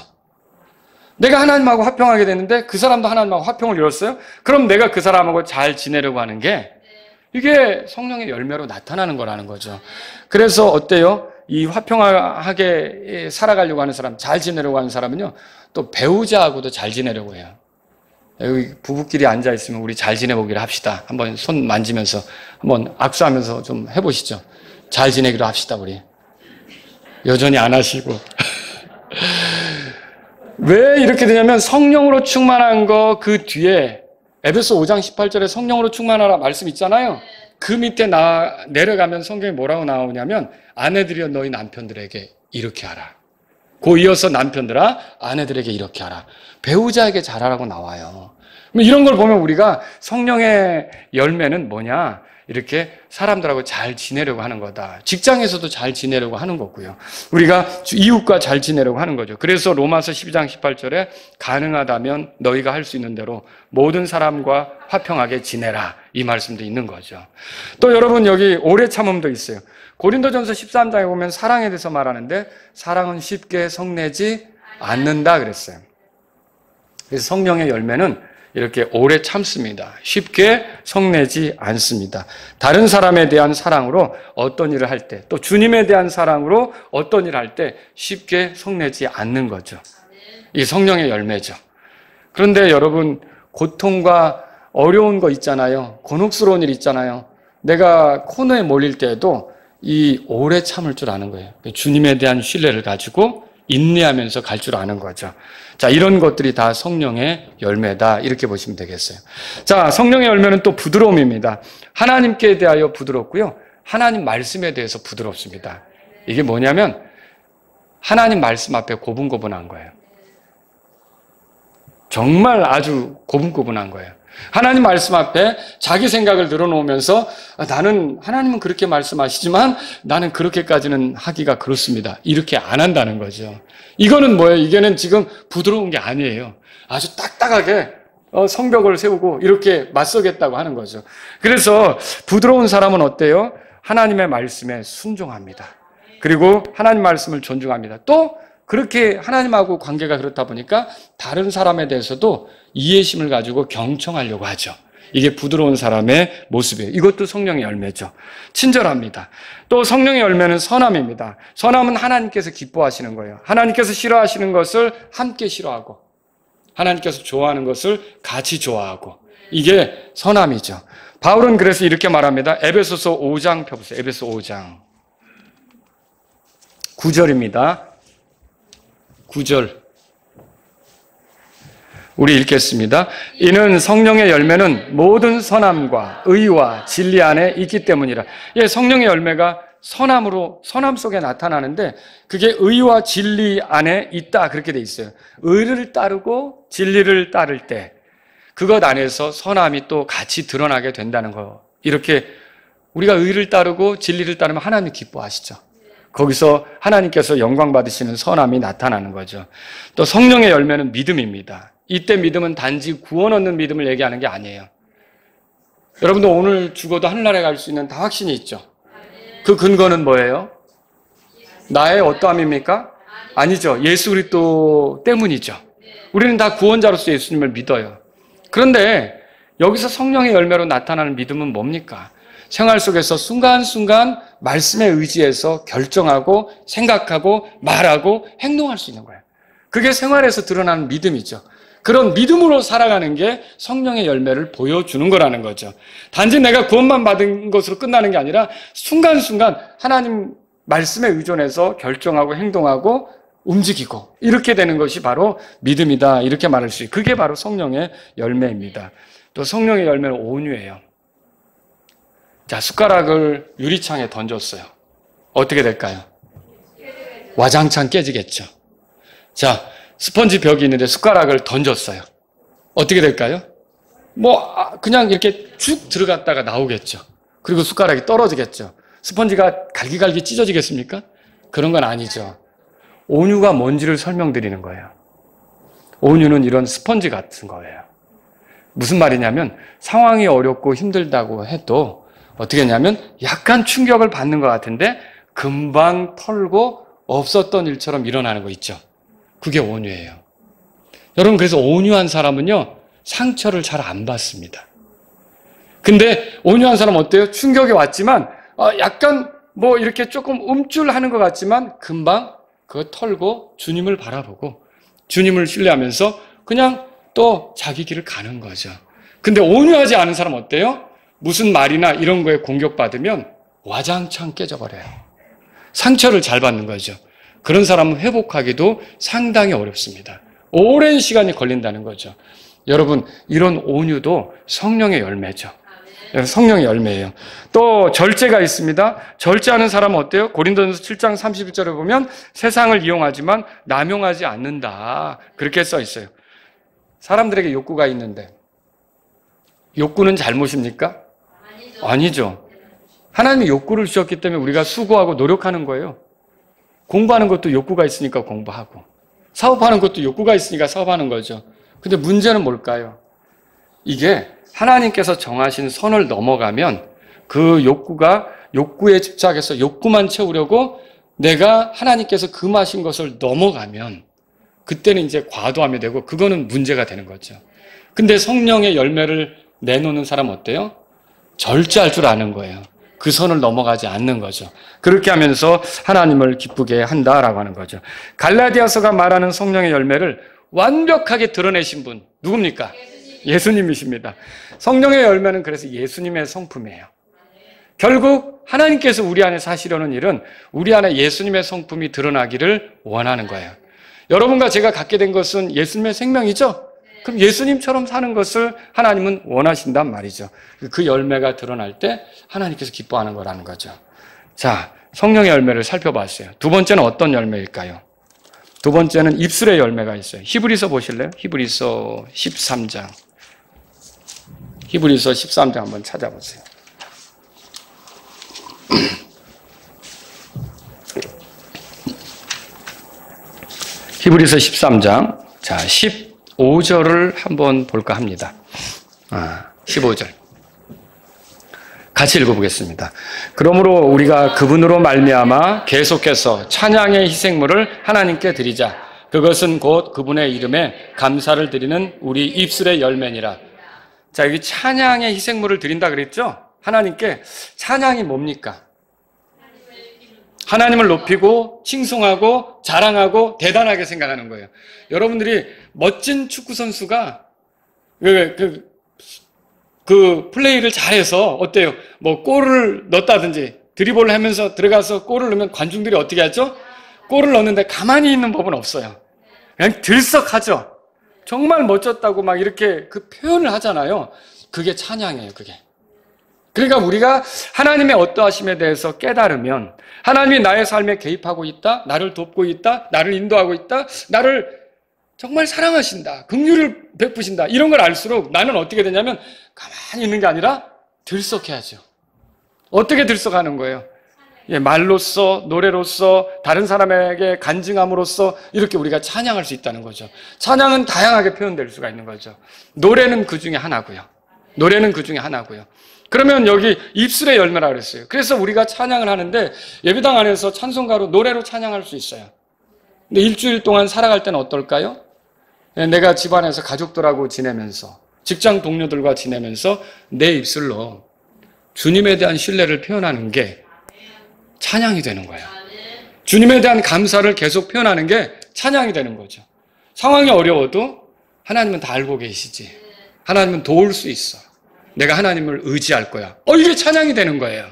내가 하나님하고 화평하게 됐는데 그 사람도 하나님하고 화평을 이뤘어요? 그럼 내가 그 사람하고 잘 지내려고 하는 게 이게 성령의 열매로 나타나는 거라는 거죠. 그래서 어때요? 이 화평하게 살아가려고 하는 사람, 잘 지내려고 하는 사람은요, 또 배우자하고도 잘 지내려고 해요. 여기 부부끼리 앉아있으면 우리 잘 지내보기로 합시다. 한번 손 만지면서 한번 악수하면서 좀 해보시죠. 잘 지내기로 합시다, 우리. 여전히 안 하시고. 왜 이렇게 되냐면 성령으로 충만한 거 그 뒤에 에베소 5장 18절에 성령으로 충만하라 말씀 있잖아요. 그 밑에 내려가면 성경에 뭐라고 나오냐면 아내들이여 너희 남편들에게 이렇게 하라. 그 이어서 남편들아 아내들에게 이렇게 하라. 배우자에게 잘하라고 나와요. 이런 걸 보면 우리가 성령의 열매는 뭐냐? 이렇게 사람들하고 잘 지내려고 하는 거다. 직장에서도 잘 지내려고 하는 거고요. 우리가 이웃과 잘 지내려고 하는 거죠. 그래서 로마서 12장 18절에 가능하다면 너희가 할 수 있는 대로 모든 사람과 화평하게 지내라. 이 말씀도 있는 거죠. 또 여러분 여기 오래 참음도 있어요. 고린도전서 13장에 보면 사랑에 대해서 말하는데 사랑은 쉽게 성내지 않는다 그랬어요. 그래서 성령의 열매는 이렇게 오래 참습니다. 쉽게 성내지 않습니다. 다른 사람에 대한 사랑으로 어떤 일을 할 때, 또 주님에 대한 사랑으로 어떤 일을 할 때 쉽게 성내지 않는 거죠. 이 성령의 열매죠. 그런데 여러분, 고통과 어려운 거 있잖아요. 곤혹스러운 일 있잖아요. 내가 코너에 몰릴 때에도 이 오래 참을 줄 아는 거예요. 주님에 대한 신뢰를 가지고 인내하면서 갈 줄 아는 거죠. 자, 이런 것들이 다 성령의 열매다. 이렇게 보시면 되겠어요. 자, 성령의 열매는 또 부드러움입니다. 하나님께 대하여 부드럽고요. 하나님 말씀에 대해서 부드럽습니다. 이게 뭐냐면 하나님 말씀 앞에 고분고분한 거예요. 정말 아주 고분고분한 거예요. 하나님 말씀 앞에 자기 생각을 늘어놓으면서 나는 하나님은 그렇게 말씀하시지만 나는 그렇게까지는 하기가 그렇습니다. 이렇게 안 한다는 거죠. 이거는 뭐예요? 이게는 지금 부드러운 게 아니에요. 아주 딱딱하게 성벽을 세우고 이렇게 맞서겠다고 하는 거죠. 그래서 부드러운 사람은 어때요? 하나님의 말씀에 순종합니다. 그리고 하나님 말씀을 존중합니다. 또 그렇게 하나님하고 관계가 그렇다 보니까 다른 사람에 대해서도 이해심을 가지고 경청하려고 하죠. 이게 부드러운 사람의 모습이에요. 이것도 성령의 열매죠. 친절합니다. 또 성령의 열매는 선함입니다. 선함은 하나님께서 기뻐하시는 거예요. 하나님께서 싫어하시는 것을 함께 싫어하고 하나님께서 좋아하는 것을 같이 좋아하고 이게 선함이죠. 바울은 그래서 이렇게 말합니다. 에베소서 5장 펴보세요. 에베소 5장 9절입니다. 9절 우리 읽겠습니다. 이는 성령의 열매는 모든 선함과 의와 진리 안에 있기 때문이라. 예, 성령의 열매가 선함 속에 나타나는데 그게 의와 진리 안에 있다 그렇게 돼 있어요. 의를 따르고 진리를 따를 때 그것 안에서 선함이 또 같이 드러나게 된다는 거. 이렇게 우리가 의를 따르고 진리를 따르면 하나님이 기뻐하시죠. 거기서 하나님께서 영광 받으시는 선함이 나타나는 거죠. 또 성령의 열매는 믿음입니다. 이때 믿음은 단지 구원 얻는 믿음을 얘기하는 게 아니에요. 여러분도 오늘 죽어도 하늘나라에 갈 수 있는 다 확신이 있죠. 그 근거는 뭐예요? 나의 어떠함입니까? 아니죠. 예수 그리스도 때문이죠. 우리는 다 구원자로서 예수님을 믿어요. 그런데 여기서 성령의 열매로 나타나는 믿음은 뭡니까? 생활 속에서 순간순간 말씀에 의지해서 결정하고 생각하고 말하고 행동할 수 있는 거예요. 그게 생활에서 드러나는 믿음이죠. 그런 믿음으로 살아가는 게 성령의 열매를 보여주는 거라는 거죠. 단지 내가 구원만 받은 것으로 끝나는 게 아니라 순간순간 하나님 말씀에 의존해서 결정하고 행동하고 움직이고 이렇게 되는 것이 바로 믿음이다. 이렇게 말할 수 있어요. 그게 바로 성령의 열매입니다. 또 성령의 열매는 온유예요. 자, 숟가락을 유리창에 던졌어요. 어떻게 될까요? 와장창 깨지겠죠. 자, 스펀지 벽이 있는데 숟가락을 던졌어요. 어떻게 될까요? 그냥 이렇게 쭉 들어갔다가 나오겠죠. 그리고 숟가락이 떨어지겠죠. 스펀지가 갈기갈기 찢어지겠습니까? 그런 건 아니죠. 온유가 뭔지를 설명드리는 거예요. 온유는 이런 스펀지 같은 거예요. 무슨 말이냐면 상황이 어렵고 힘들다고 해도 어떻게 했냐면 약간 충격을 받는 것 같은데 금방 털고 없었던 일처럼 일어나는 거 있죠. 그게 온유예요. 여러분, 그래서 온유한 사람은요, 상처를 잘 안 받습니다. 근데 온유한 사람은 어때요? 충격이 왔지만 약간 뭐 이렇게 조금 움찔하는 것 같지만 금방 그거 털고 주님을 바라보고 주님을 신뢰하면서 그냥 또 자기 길을 가는 거죠. 근데 온유하지 않은 사람 어때요? 무슨 말이나 이런 거에 공격받으면 와장창 깨져버려요. 상처를 잘 받는 거죠. 그런 사람은 회복하기도 상당히 어렵습니다. 오랜 시간이 걸린다는 거죠. 여러분, 이런 온유도 성령의 열매죠. 성령의 열매예요. 또 절제가 있습니다. 절제하는 사람은 어때요? 고린도전서 7장 31절에 보면 세상을 이용하지만 남용하지 않는다. 그렇게 써 있어요. 사람들에게 욕구가 있는데 욕구는 잘못입니까? 아니죠. 하나님이 욕구를 주셨기 때문에 우리가 수고하고 노력하는 거예요. 공부하는 것도 욕구가 있으니까 공부하고 사업하는 것도 욕구가 있으니까 사업하는 거죠. 근데 문제는 뭘까요? 이게 하나님께서 정하신 선을 넘어가면 그 욕구에 집착해서 욕구만 채우려고 내가 하나님께서 금하신 것을 넘어가면 그때는 이제 과도함이 되고 그거는 문제가 되는 거죠. 근데 성령의 열매를 내놓는 사람 어때요? 절제할 줄 아는 거예요. 그 선을 넘어가지 않는 거죠. 그렇게 하면서 하나님을 기쁘게 한다라고 하는 거죠. 갈라디아서가 말하는 성령의 열매를 완벽하게 드러내신 분 누굽니까? 예수님이십니다. 성령의 열매는 그래서 예수님의 성품이에요. 결국 하나님께서 우리 안에 사시려는 일은 우리 안에 예수님의 성품이 드러나기를 원하는 거예요. 여러분과 제가 갖게 된 것은 예수님의 생명이죠? 그럼 예수님처럼 사는 것을 하나님은 원하신단 말이죠. 그 열매가 드러날 때 하나님께서 기뻐하는 거라는 거죠. 자, 성령의 열매를 살펴봤어요. 두 번째는 어떤 열매일까요? 두 번째는 입술의 열매가 있어요. 히브리서 보실래요? 히브리서 13장. 히브리서 13장 한번 찾아보세요. 히브리서 13장. 자, 15절을 한번 볼까 합니다. 15절. 같이 읽어보겠습니다. 그러므로 우리가 그분으로 말미암아 계속해서 찬양의 희생물을 하나님께 드리자. 그것은 곧 그분의 이름에 감사를 드리는 우리 입술의 열매니라. 자, 여기 찬양의 희생물을 드린다 그랬죠? 하나님께. 찬양이 뭡니까? 하나님을 높이고 칭송하고 자랑하고 대단하게 생각하는 거예요. 여러분들이 멋진 축구 선수가 그 플레이를 잘해서 어때요? 뭐 골을 넣었다든지 드리블을 하면서 들어가서 골을 넣으면 관중들이 어떻게 하죠? 골을 넣는데 가만히 있는 법은 없어요. 그냥 들썩하죠. 정말 멋졌다고 막 이렇게 그 표현을 하잖아요. 그게 찬양이에요, 그게. 그러니까 우리가 하나님의 어떠하심에 대해서 깨달으면 하나님이 나의 삶에 개입하고 있다, 나를 돕고 있다, 나를 인도하고 있다, 나를 정말 사랑하신다, 긍휼을 베푸신다, 이런 걸 알수록 나는 어떻게 되냐면 가만히 있는 게 아니라 들썩해야죠. 어떻게 들썩하는 거예요? 말로써, 노래로써, 다른 사람에게 간증함으로써 이렇게 우리가 찬양할 수 있다는 거죠. 찬양은 다양하게 표현될 수가 있는 거죠. 노래는 그 중에 하나고요. 노래는 그 중에 하나고요. 그러면 여기 입술의 열매라고 그랬어요. 그래서 우리가 찬양을 하는데 예배당 안에서 찬송가로 노래로 찬양할 수 있어요. 근데 일주일 동안 살아갈 때는 어떨까요? 내가 집안에서 가족들하고 지내면서 직장 동료들과 지내면서 내 입술로 주님에 대한 신뢰를 표현하는 게 찬양이 되는 거예요. 주님에 대한 감사를 계속 표현하는 게 찬양이 되는 거죠. 상황이 어려워도 하나님은 다 알고 계시지. 하나님은 도울 수 있어. 내가 하나님을 의지할 거야. 이게 찬양이 되는 거예요.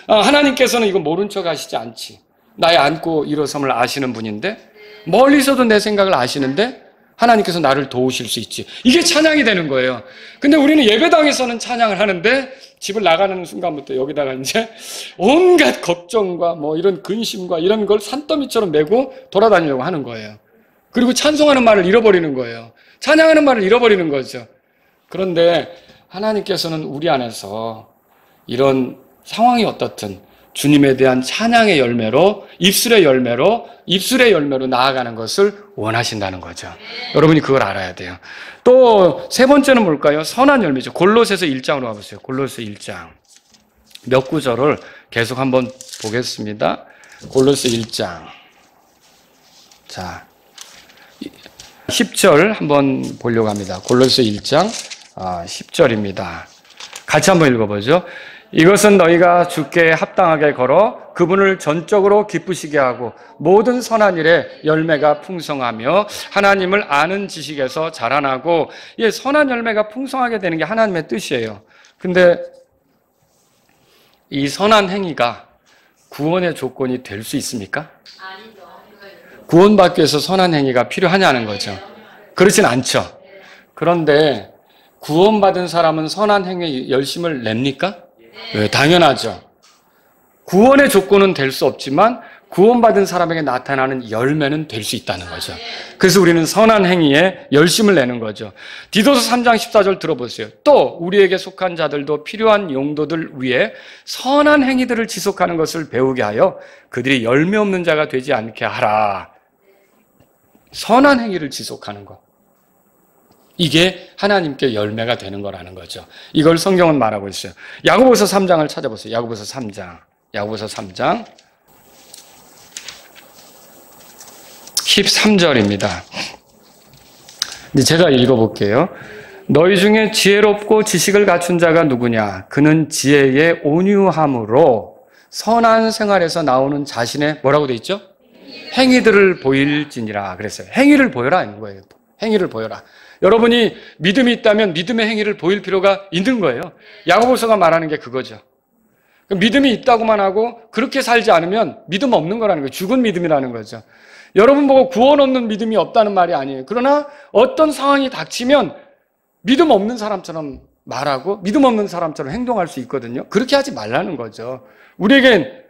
하나님께서는 이거 모른 척 하시지 않지. 나의 앉고 일어섬을 아시는 분인데 멀리서도 내 생각을 아시는데 하나님께서 나를 도우실 수 있지. 이게 찬양이 되는 거예요. 근데 우리는 예배당에서는 찬양을 하는데 집을 나가는 순간부터 여기다가 이제 온갖 걱정과 뭐 이런 근심과 이런 걸 산더미처럼 메고 돌아다니려고 하는 거예요. 그리고 찬송하는 말을 잃어버리는 거예요. 찬양하는 말을 잃어버리는 거죠. 그런데 하나님께서는 우리 안에서 이런 상황이 어떻든 주님에 대한 찬양의 열매로 입술의 열매로 나아가는 것을 원하신다는 거죠. 여러분이 그걸 알아야 돼요. 또 세 번째는 뭘까요? 선한 열매죠. 골로새서 1장으로 가보세요. 골로새 1장. 몇 구절을 계속 한번 보겠습니다. 골로새 1장. 자, 10절 한번 보려고 합니다. 골로새 1장 10절입니다. 같이 한번 읽어보죠. 이것은 너희가 주께 합당하게 걸어 그분을 전적으로 기쁘시게 하고 모든 선한 일에 열매가 풍성하며 하나님을 아는 지식에서 자라나고, 선한 열매가 풍성하게 되는 게 하나님의 뜻이에요. 근데 이 선한 행위가 구원의 조건이 될 수 있습니까? 구원받기 위해서 선한 행위가 필요하냐는 거죠. 그렇진 않죠. 그런데 구원받은 사람은 선한 행위에 열심을 냅니까? 네, 당연하죠. 구원의 조건은 될 수 없지만 구원받은 사람에게 나타나는 열매는 될 수 있다는 거죠. 그래서 우리는 선한 행위에 열심을 내는 거죠. 디도서 3장 14절 들어보세요. 또 우리에게 속한 자들도 필요한 용도들 위해 선한 행위들을 지속하는 것을 배우게 하여 그들이 열매 없는 자가 되지 않게 하라. 선한 행위를 지속하는 것, 이게 하나님께 열매가 되는 거라는 거죠. 이걸 성경은 말하고 있어요. 야고보서 3장을 찾아보세요. 야고보서 3장 13절입니다. 제가 읽어볼게요. 너희 중에 지혜롭고 지식을 갖춘 자가 누구냐? 그는 지혜의 온유함으로 선한 생활에서 나오는 자신의 뭐라고 돼 있죠? 행위들을 보일지니라 그랬어요. 행위를 보여라 있는 거예요. 행위를 보여라. 여러분이 믿음이 있다면 믿음의 행위를 보일 필요가 있는 거예요. 야고보서가 말하는 게 그거죠. 믿음이 있다고만 하고 그렇게 살지 않으면 믿음 없는 거라는 거예요. 죽은 믿음이라는 거죠. 여러분 보고 구원 없는 믿음이 없다는 말이 아니에요. 그러나 어떤 상황이 닥치면 믿음 없는 사람처럼 말하고 믿음 없는 사람처럼 행동할 수 있거든요. 그렇게 하지 말라는 거죠. 우리에겐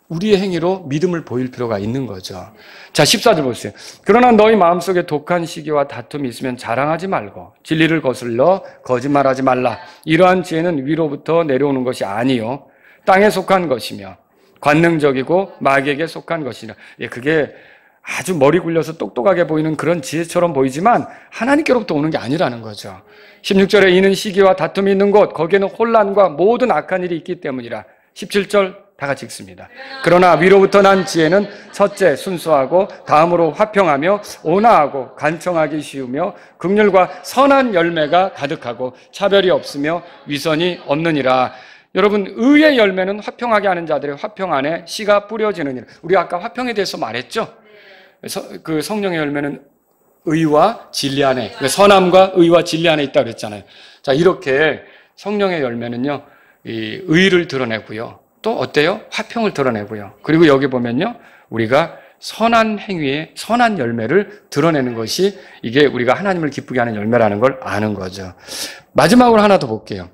우리의 행위로 믿음을 보일 필요가 있는 거죠. 자, 14절 보세요. 그러나 너희 마음속에 독한 시기와 다툼이 있으면 자랑하지 말고 진리를 거슬러 거짓말하지 말라. 이러한 지혜는 위로부터 내려오는 것이 아니요 땅에 속한 것이며 관능적이고 마귀에게 속한 것이라. 그게 아주 머리 굴려서 똑똑하게 보이는 그런 지혜처럼 보이지만 하나님께로부터 오는 게 아니라는 거죠. 16절에 이는 시기와 다툼이 있는 곳 거기에는 혼란과 모든 악한 일이 있기 때문이라. 17절 다 같이 읽습니다. 그러나 위로부터 난 지혜는 첫째 순수하고 다음으로 화평하며 온화하고 간청하기 쉬우며 긍휼과 선한 열매가 가득하고 차별이 없으며 위선이 없느니라. 여러분, 의의 열매는 화평하게 하는 자들의 화평 안에 씨가 뿌려지느니라. 우리 아까 화평에 대해서 말했죠. 그 성령의 열매는 의와 진리 안에, 선함과 의와 진리 안에 있다고 그랬잖아요. 자, 이렇게 성령의 열매는요, 이 의를 드러내고요. 또 어때요? 화평을 드러내고요. 그리고 여기 보면요, 우리가 선한 행위에 선한 열매를 드러내는 것이 이게 우리가 하나님을 기쁘게 하는 열매라는 걸 아는 거죠. 마지막으로 하나 더 볼게요.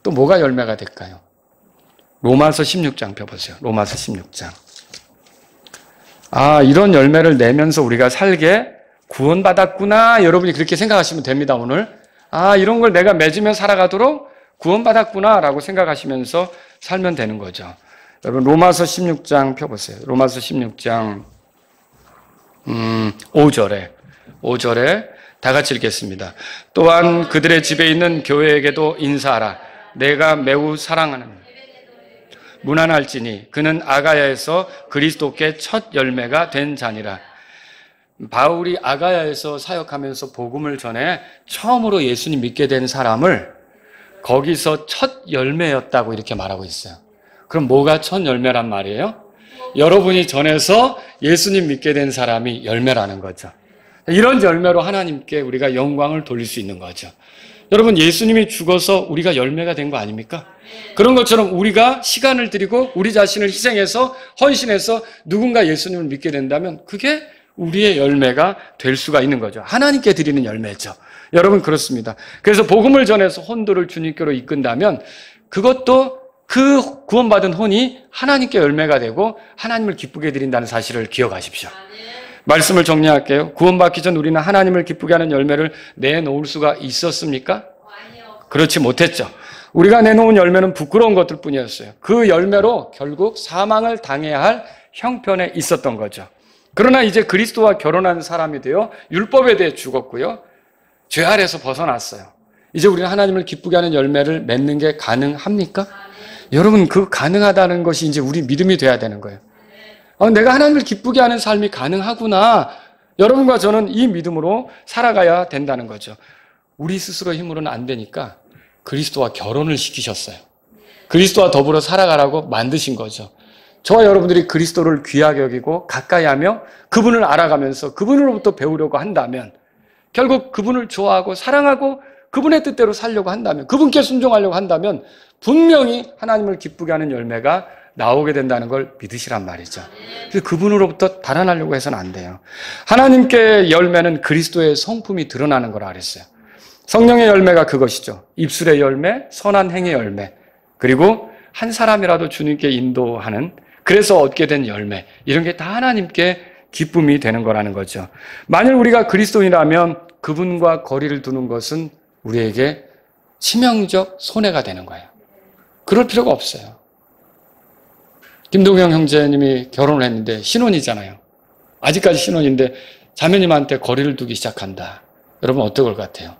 또 뭐가 열매가 될까요? 로마서 16장 펴보세요. 로마서 16장. 이런 열매를 내면서 우리가 살게 구원받았구나. 여러분이 그렇게 생각하시면 됩니다, 오늘. 이런 걸 내가 맺으며 살아가도록 구원받았구나 라고 생각하시면서 살면 되는 거죠. 여러분, 로마서 16장 펴보세요. 로마서 16장 5절에 다 같이 읽겠습니다. 또한 그들의 집에 있는 교회에게도 인사하라. 내가 매우 사랑하는 무난할지니 그는 아가야에서 그리스도께 첫 열매가 된 자니라. 바울이 아가야에서 사역하면서 복음을 전해 처음으로 예수님 믿게 된 사람을 거기서 첫 열매였다고 이렇게 말하고 있어요. 그럼 뭐가 첫 열매란 말이에요? 여러분이 전해서 예수님 믿게 된 사람이 열매라는 거죠. 이런 열매로 하나님께 우리가 영광을 돌릴 수 있는 거죠. 여러분, 예수님이 죽어서 우리가 열매가 된 거 아닙니까? 그런 것처럼 우리가 시간을 들이고 우리 자신을 희생해서 헌신해서 누군가 예수님을 믿게 된다면 그게 우리의 열매가 될 수가 있는 거죠. 하나님께 드리는 열매죠. 여러분, 그렇습니다. 그래서 복음을 전해서 혼도를 주님께로 이끈다면 그것도 그 구원받은 혼이 하나님께 열매가 되고 하나님을 기쁘게 드린다는 사실을 기억하십시오. 말씀을 정리할게요. 구원받기 전 우리는 하나님을 기쁘게 하는 열매를 내놓을 수가 있었습니까? 그렇지 못했죠. 우리가 내놓은 열매는 부끄러운 것들 뿐이었어요. 그 열매로 결국 사망을 당해야 할 형편에 있었던 거죠. 그러나 이제 그리스도와 결혼한 사람이 되어 율법에 대해 죽었고요. 죄 아래에서 벗어났어요. 이제 우리는 하나님을 기쁘게 하는 열매를 맺는 게 가능합니까? 여러분, 그 가능하다는 것이 이제 우리 믿음이 돼야 되는 거예요. 내가 하나님을 기쁘게 하는 삶이 가능하구나. 여러분과 저는 이 믿음으로 살아가야 된다는 거죠. 우리 스스로 힘으로는 안 되니까 그리스도와 결혼을 시키셨어요. 그리스도와 더불어 살아가라고 만드신 거죠. 저와 여러분들이 그리스도를 귀하게 여기고 가까이 하며 그분을 알아가면서 그분으로부터 배우려고 한다면, 결국 그분을 좋아하고 사랑하고 그분의 뜻대로 살려고 한다면, 그분께 순종하려고 한다면 분명히 하나님을 기쁘게 하는 열매가 나오게 된다는 걸 믿으시란 말이죠. 그래서 그분으로부터 달아나려고 해서는 안 돼요. 하나님께 열매는 그리스도의 성품이 드러나는 거라 그랬어요. 성령의 열매가 그것이죠. 입술의 열매, 선한 행의 열매, 그리고 한 사람이라도 주님께 인도하는, 그래서 얻게 된 열매, 이런 게 다 하나님께 기쁨이 되는 거라는 거죠. 만일 우리가 그리스도인이라면 그분과 거리를 두는 것은 우리에게 치명적 손해가 되는 거예요. 그럴 필요가 없어요. 김동영 형제님이 결혼을 했는데 신혼이잖아요. 아직까지 신혼인데 자매님한테 거리를 두기 시작한다. 여러분 어떨 것 같아요?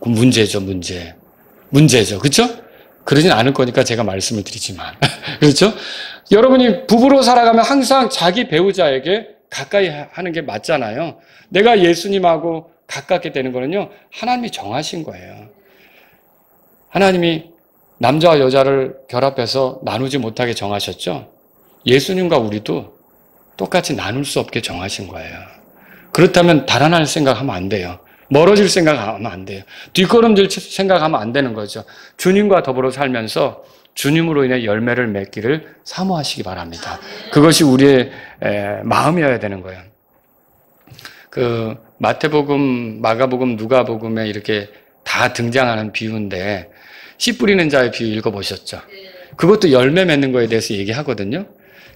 문제죠, 문제죠. 그렇죠? 그러진 않을 거니까 제가 말씀을 드리지만. 그렇죠? 여러분이 부부로 살아가면 항상 자기 배우자에게 가까이 하는 게 맞잖아요. 내가 예수님하고 가깝게 되는 거는요, 하나님이 정하신 거예요. 하나님이 남자와 여자를 결합해서 나누지 못하게 정하셨죠? 예수님과 우리도 똑같이 나눌 수 없게 정하신 거예요. 그렇다면 달아날 생각하면 안 돼요. 멀어질 생각하면 안 돼요. 뒷걸음질 생각하면 안 되는 거죠. 주님과 더불어 살면서 주님으로 인해 열매를 맺기를 사모하시기 바랍니다. 그것이 우리의 마음이어야 되는 거예요. 그 마태복음, 마가복음, 누가복음에 이렇게 다 등장하는 비유인데 씨 뿌리는 자의 비유 읽어보셨죠? 그것도 열매 맺는 거에 대해서 얘기하거든요.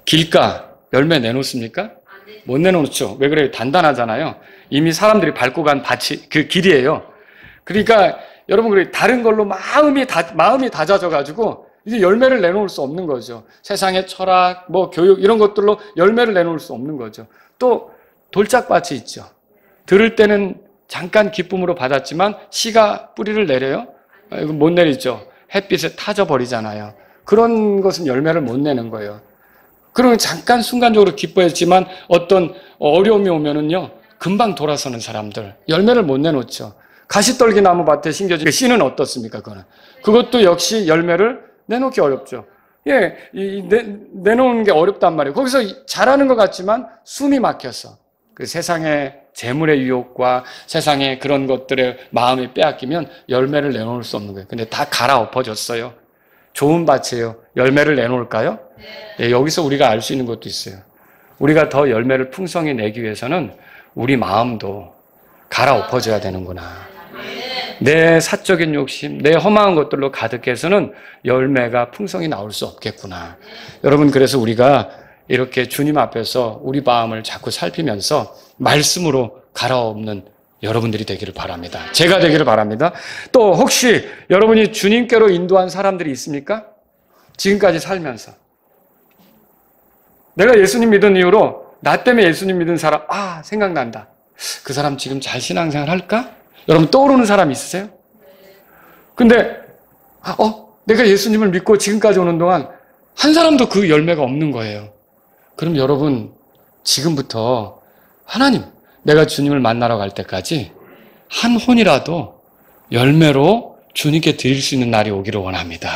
길가 열매 내놓습니까? 못 내놓죠. 왜 그래요? 단단하잖아요. 이미 사람들이 밟고 간 밭이 그 길이에요. 그러니까 여러분, 그래 다른 걸로 마음이 다져져가지고 이제 열매를 내놓을 수 없는 거죠. 세상의 철학, 교육 이런 것들로 열매를 내놓을 수 없는 거죠. 또 돌짝밭이 있죠. 들을 때는 잠깐 기쁨으로 받았지만 씨가 뿌리를 내려요? 이거 못 내리죠. 햇빛에 타져 버리잖아요. 그런 것은 열매를 못 내는 거예요. 그러면 잠깐 순간적으로 기뻐했지만 어떤 어려움이 오면은요, 금방 돌아서는 사람들, 열매를 못 내놓죠. 가시떨기 나무 밭에 심겨진 씨는 어떻습니까? 그것도 역시 열매를 내놓기 어렵죠. 예, 내놓는 게 어렵단 말이에요. 거기서 잘하는 것 같지만 숨이 막혀서 그 세상의 재물의 유혹과 세상의 그런 것들의 마음이 빼앗기면 열매를 내놓을 수 없는 거예요. 근데 다 갈아엎어졌어요. 좋은 밭이에요. 열매를 내놓을까요? 네, 여기서 우리가 알 수 있는 것도 있어요. 우리가 더 열매를 풍성히 내기 위해서는 우리 마음도 갈아엎어져야 되는구나. 내 사적인 욕심, 내 허망한 것들로 가득해서는 열매가 풍성히 나올 수 없겠구나. 여러분, 그래서 우리가 이렇게 주님 앞에서 우리 마음을 자꾸 살피면서 말씀으로 갈아엎는 여러분들이 되기를 바랍니다. 제가 되기를 바랍니다. 또 혹시 여러분이 주님께로 인도한 사람들이 있습니까? 지금까지 살면서. 내가 예수님 믿은 이후로 나 때문에 예수님 믿은 사람, 생각난다. 그 사람 지금 잘 신앙생활 할까? 여러분 떠오르는 사람 있으세요? 근데 내가 예수님을 믿고 지금까지 오는 동안 한 사람도 그 열매가 없는 거예요. 그럼 여러분 지금부터 하나님, 내가 주님을 만나러 갈 때까지 한 혼이라도 열매로 주님께 드릴 수 있는 날이 오기를 원합니다.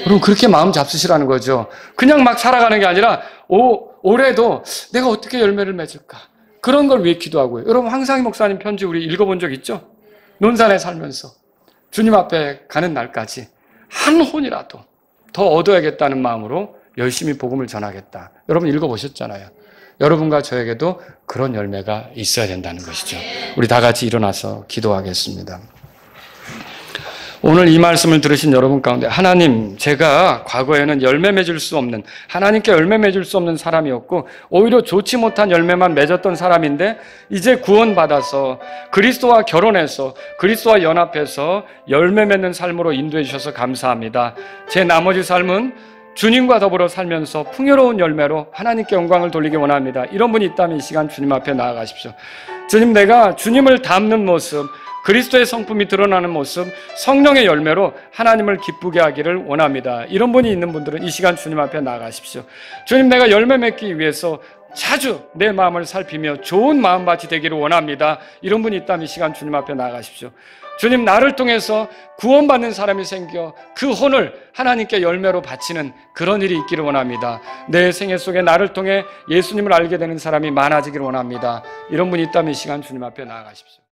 그럼 그렇게 마음 잡수시라는 거죠. 그냥 막 살아가는 게 아니라 올해도 내가 어떻게 열매를 맺을까? 그런 걸 위해 기도하고요. 여러분 황상희 목사님 편지 우리 읽어본 적 있죠? 논산에 살면서 주님 앞에 가는 날까지 한 혼이라도 더 얻어야겠다는 마음으로 열심히 복음을 전하겠다. 여러분 읽어보셨잖아요. 여러분과 저에게도 그런 열매가 있어야 된다는 것이죠. 우리 다 같이 일어나서 기도하겠습니다. 오늘 이 말씀을 들으신 여러분 가운데 하나님, 제가 과거에는 열매 맺을 수 없는, 하나님께 열매 맺을 수 없는 사람이었고 오히려 좋지 못한 열매만 맺었던 사람인데 이제 구원받아서 그리스도와 결혼해서 그리스도와 연합해서 열매 맺는 삶으로 인도해 주셔서 감사합니다. 제 나머지 삶은 주님과 더불어 살면서 풍요로운 열매로 하나님께 영광을 돌리기 원합니다. 이런 분이 있다면 이 시간 주님 앞에 나아가십시오. 주님, 내가 주님을 닮는 모습, 그리스도의 성품이 드러나는 모습, 성령의 열매로 하나님을 기쁘게 하기를 원합니다. 이런 분이 있는 분들은 이 시간 주님 앞에 나아가십시오. 주님, 내가 열매 맺기 위해서 자주 내 마음을 살피며 좋은 마음밭이 되기를 원합니다. 이런 분이 있다면 이 시간 주님 앞에 나가십시오. 주님, 나를 통해서 구원받는 사람이 생겨 그 혼을 하나님께 열매로 바치는 그런 일이 있기를 원합니다. 내 생애 속에 나를 통해 예수님을 알게 되는 사람이 많아지기를 원합니다. 이런 분이 있다면 이 시간 주님 앞에 나아가십시오.